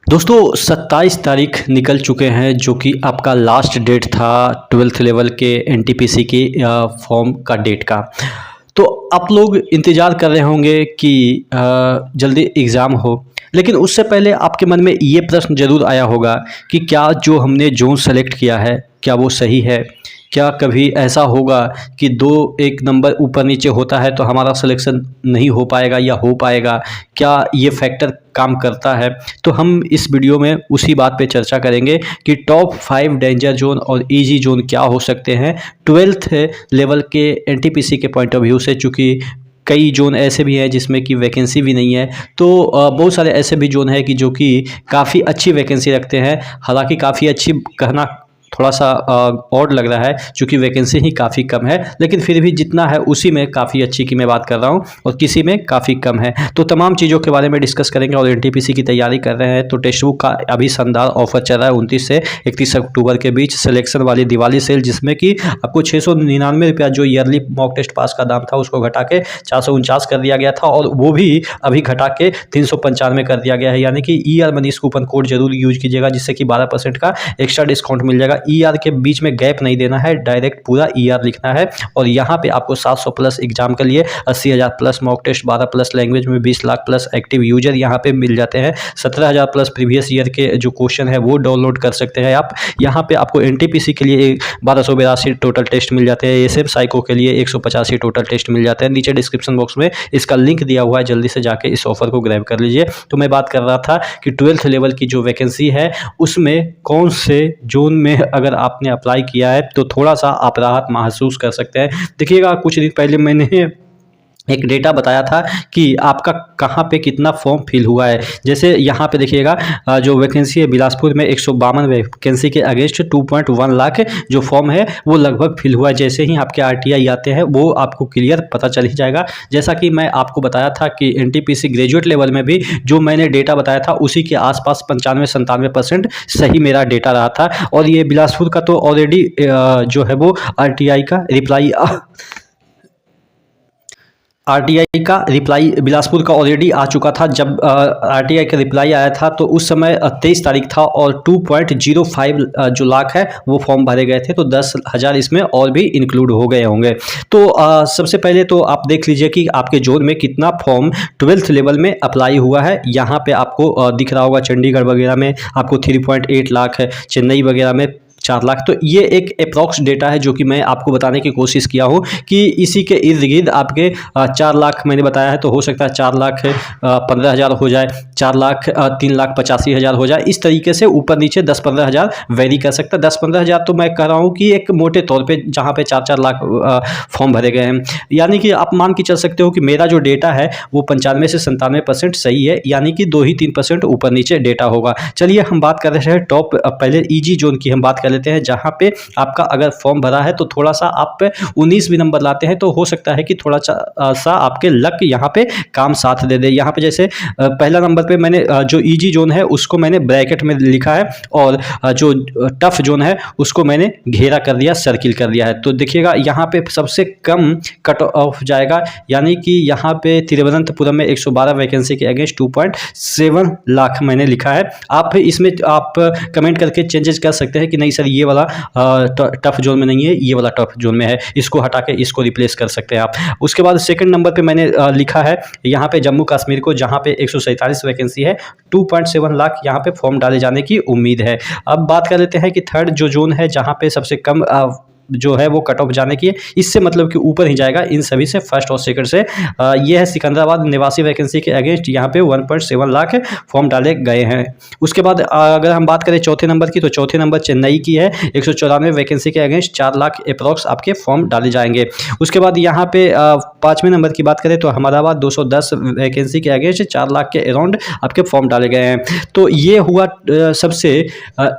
दोस्तों 27 तारीख निकल चुके हैं जो कि आपका लास्ट डेट था 12th लेवल के एनटीपीसी की फॉर्म का डेट का। तो आप लोग इंतज़ार कर रहे होंगे कि जल्दी एग्ज़ाम हो, लेकिन उससे पहले आपके मन में ये प्रश्न ज़रूर आया होगा कि क्या जो हमने ज़ोन सेलेक्ट किया है क्या वो सही है? क्या कभी ऐसा होगा कि 2-1 नंबर ऊपर नीचे होता है तो हमारा सिलेक्शन नहीं हो पाएगा या हो पाएगा? क्या ये फैक्टर काम करता है? तो हम इस वीडियो में उसी बात पे चर्चा करेंगे कि टॉप 5 डेंजर ज़ोन और ईज़ी ज़ोन क्या हो सकते हैं 12th लेवल के एनटीपीसी के पॉइंट ऑफ व्यू से। चूँकि कई ज़ोन ऐसे भी हैं जिसमें कि वैकेंसी भी नहीं है, तो बहुत सारे ऐसे भी ज़ोन हैं कि जो कि काफ़ी अच्छी वैकेंसी रखते हैं। हालाँकि काफ़ी अच्छी कहना थोड़ा सा ऑड लग रहा है चूँकि वैकेंसी ही काफ़ी कम है, लेकिन फिर भी जितना है उसी में काफ़ी अच्छी की मैं बात कर रहा हूँ और किसी में काफ़ी कम है। तो तमाम चीज़ों के बारे में डिस्कस करेंगे और एनटीपीसी की तैयारी कर रहे हैं तो टेक्स्ट बुक का अभी शानदार ऑफर चल रहा है 29 से 31 अक्टूबर के बीच सिलेक्शन वाली दिवाली सेल, जिसमें कि आपको 699 रुपया जो ईयरली मॉक टेस्ट पास का दाम था उसको घटा के 449 कर दिया गया था और वो भी अभी घटा के 395 कर दिया गया है। यानी कि ईआर मनी इस कूपन कोड जरूर यूज कीजिएगा जिससे कि 12% का एक्स्ट्रा डिस्काउंट मिल जाएगा। ईआर के बीच में गैप नहीं देना है, डायरेक्ट पूरा ईआर लिखना है। और यहाँ पे आपको 700 प्लस एग्जाम के लिए 80,000 plus mock test, 12 plus language में 20 लाख प्लस एक्टिव यूजर यहाँ पे मिल जाते हैं। 17,000 प्लस प्रीवियस ईयर के जो क्वेश्चन है वो डाउनलोड कर सकते हैं आप। यहाँ पे आपको एनटीपीसी के लिए 1282 टोटल टेस्ट मिल जाते हैं। एसएफ साइको के लिए 185 टोटल टेस्ट मिल जाते हैं। नीचे डिस्क्रिप्शन बॉक्स में इसका लिंक दिया हुआ है, जल्दी से जाके इस ऑफर को ग्रैब कर लीजिए। तो मैं बात कर रहा था कि 12th लेवल की जो वैकेंसी है उसमें कौन से जोन में अगर आपने अप्लाई किया है तो थोड़ा सा आप राहत महसूस कर सकते हैं। देखिएगा, कुछ दिन पहले मैंने एक डेटा बताया था कि आपका कहाँ पे कितना फॉर्म फिल हुआ है। जैसे यहाँ पे देखिएगा, जो वैकेंसी है बिलासपुर में 152 वैकेंसी के अगेंस्ट 2.1 लाख जो फॉर्म है वो लगभग फिल हुआ है। जैसे ही आपके आरटीआई आते हैं वो आपको क्लियर पता चल ही जाएगा। जैसा कि मैं आपको बताया था कि एनटीपीसी ग्रेजुएट लेवल में भी जो मैंने डेटा बताया था उसी के आसपास 95-97% सही मेरा डेटा रहा था। और ये बिलासपुर का तो ऑलरेडी जो है वो आरटीआई का रिप्लाई बिलासपुर का ऑलरेडी आ चुका था। जब आरटीआई का रिप्लाई आया था तो उस समय 23 तारीख था और 2.05 जो लाख है वो फॉर्म भरे गए थे, तो 10,000 इसमें और भी इंक्लूड हो गए होंगे। तो सबसे पहले तो आप देख लीजिए कि आपके जोन में कितना फॉर्म 12th लेवल में अप्लाई हुआ है। यहाँ पे आपको दिख रहा होगा चंडीगढ़ वगैरह में आपको 3.8 लाख है, चेन्नई वगैरह में 4 लाख। तो ये एक अप्रॉक्स डेटा है जो कि मैं आपको बताने की कोशिश किया हूँ कि इसी के इर्द गिर्द आपके 4 लाख मैंने बताया है, तो हो सकता है 4 लाख 15,000 हो जाए, 4 लाख 3,85,000 हो जाए। इस तरीके से ऊपर नीचे 10-15,000 वेरी कर सकता है। 10-15,000 तो मैं कह रहा हूँ कि एक मोटे तौर पे जहाँ पे 4-4 लाख फॉर्म भरे गए हैं। यानी कि आप मान के चल सकते हो कि मेरा जो डेटा है वो 95 से 97% सही है, यानी कि 2-3% ऊपर नीचे डेटा होगा। चलिए हम बात कर रहे हैं टॉप, पहले ईजी जोन की हम बात कर लेते हैं, जहां पे आपका अगर फॉर्म भरा है तो थोड़ा सा आप 19 भी नंबर लाते हैं तो हो सकता है कि थोड़ा सा आपके लक यहां पे काम साथ दे दे। यहां पे जैसे पहला नंबर पे मैंने जो इजी जोन है उसको मैंने ब्रैकेट में लिखा है और जो टफ जोन है उसको मैंने घेरा कर दिया, सर्किल कर दिया है। तो देखिएगा यहाँ पे सबसे कम कट ऑफ जाएगा, यानी कि यहाँ पे तिरुवनंतपुरम में 112 वैकेंसी के अगेंस्ट 2.7 लाख मैंने लिखा है। आप इसमें आप कमेंट करके चेंजेस कर सकते हैं कि नहीं सर ये वाला टफ जोन में नहीं है, ये वाला टफ जोन में है, इसको हटा के इसको रिप्लेस कर सकते हैं आप। उसके बाद सेकंड नंबर पे मैंने लिखा है यहाँ पे जम्मू कश्मीर को, जहाँ पे 147 वैकेंसी है, 2.7 लाख यहाँ पे फॉर्म डाले जाने की उम्मीद है। अब बात कर लेते हैं कि थर्ड जो जोन है जहाँ पे सबसे कम जो है वो कट ऑफ जाने की है, इससे मतलब कि ऊपर ही जाएगा इन सभी से, फर्स्ट और सेकंड से। ये है सिकंदराबाद, 89 वैकेंसी के अगेंस्ट यहाँ पे 1.7 लाख फॉर्म डाले गए हैं। उसके बाद अगर हम बात करें चौथे नंबर की, तो चौथे नंबर चेन्नई की है, 194 वैकेंसी के अगेंस्ट 4 लाख अप्रॉक्स आपके फॉर्म डाले जाएंगे। उसके बाद यहाँ पे पाँचवें नंबर की बात करें तो अहमदाबाद, 210 वैकेंसी के अगेंस्ट 4 लाख के अराउंड आपके फॉर्म डाले गए हैं। तो ये हुआ सबसे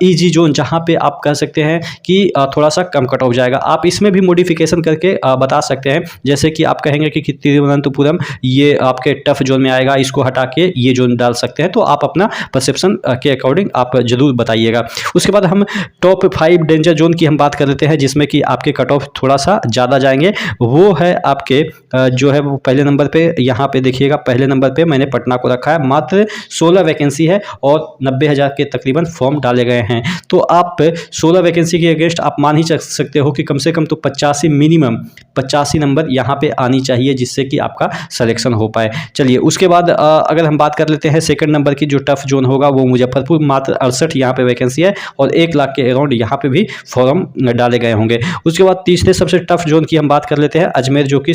ईजी जोन जहाँ पे आप कह सकते हैं कि थोड़ा सा कम कट ऑफ जाएगा। आप इसमें भी मॉडिफिकेशन करके बता सकते हैं, जैसे कि आप कहेंगे कि तिरुवनंतपुरम ये आपके टफ जोन में आएगा, इसको हटा के ये जोन डाल सकते हैं। तो आप अपना परसेप्शन के अकॉर्डिंग आप जरूर बताइएगा। उसके बाद हम टॉप 5 डेंजर जोन की हम बात कर लेते हैं, जिसमें कि आपके कट ऑफ थोड़ा सा ज़्यादा जाएंगे। वो है आपके जो है वो पहले नंबर पे, यहाँ पे देखिएगा पहले नंबर पे मैंने पटना को रखा है। मात्र 16 वैकेंसी है और 90,000 के तकरीबन फॉर्म डाले गए हैं। तो आप 16 वैकेंसी के अगेंस्ट आप मान ही सकते हो कि कम से कम तो 85 मिनिमम 85 नंबर यहाँ पे आनी चाहिए, जिससे कि आपका सिलेक्शन हो पाए। चलिए उसके बाद अगर हम बात कर लेते हैं सेकंड नंबर की जो टफ जोन होगा वो मुजफ्फरपुर, मात्र 68 यहाँ पे वैकेंसी है और 1 लाख के अराउंड यहाँ पे भी फॉर्म डाले गए होंगे। उसके बाद तीसरे सबसे टफ जोन की हम बात कर लेते हैं अजमेर, जो कि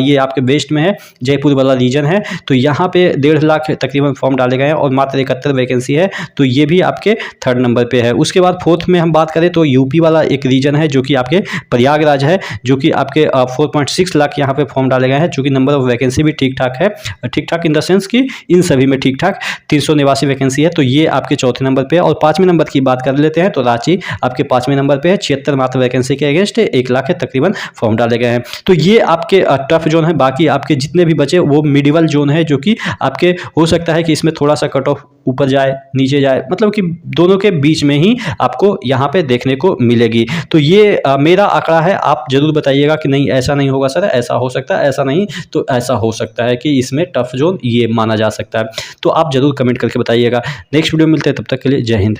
ये आपके वेस्ट में है, जयपुर वाला रीजन है। तो यहाँ पे 1.5 लाख तकरीबन फॉर्म डाले गए हैं और मात्र 71 वैकेंसी है। तो ये भी आपके थर्ड नंबर पे है। उसके बाद फोर्थ में हम बात करें तो यूपी वाला एक रीजन है जो कि आपके प्रयागराज है, जो कि आपके 4.6 लाख यहाँ पे फॉर्म डाले गए हैं। चूँकि नंबर ऑफ वैकेंसी भी ठीक ठाक है, ठीक ठाक इन द सेंस कि इन सभी में ठीक ठाक 389 वैकेंसी है। तो ये आपके चौथे नंबर पे है। और पाँचवें नंबर की बात कर लेते हैं तो रांची आपके 5वें नंबर पे है, 76 मात्र वैकेंसी के अगेंस्ट 1 लाख के तकरीबन फॉर्म डाले गए हैं। तो ये आपके टफ जोन है। बाकी आपके जितने भी बचे वो मिडिवल जोन है, जो कि आपके हो सकता है कि इसमें थोड़ा सा कट ऑफ ऊपर जाए नीचे जाए, मतलब कि दोनों के बीच में ही आपको यहाँ पे देखने को मिलेगी। तो ये मेरा आंकड़ा है, आप जरूर बताइएगा कि नहीं ऐसा नहीं होगा सर, ऐसा हो सकता है, ऐसा नहीं तो ऐसा हो सकता है कि इसमें टफ जोन ये माना जा सकता है। तो आप जरूर कमेंट करके बताइएगा। नेक्स्ट वीडियो मिलते हैं, तब तक के लिए जय हिंद।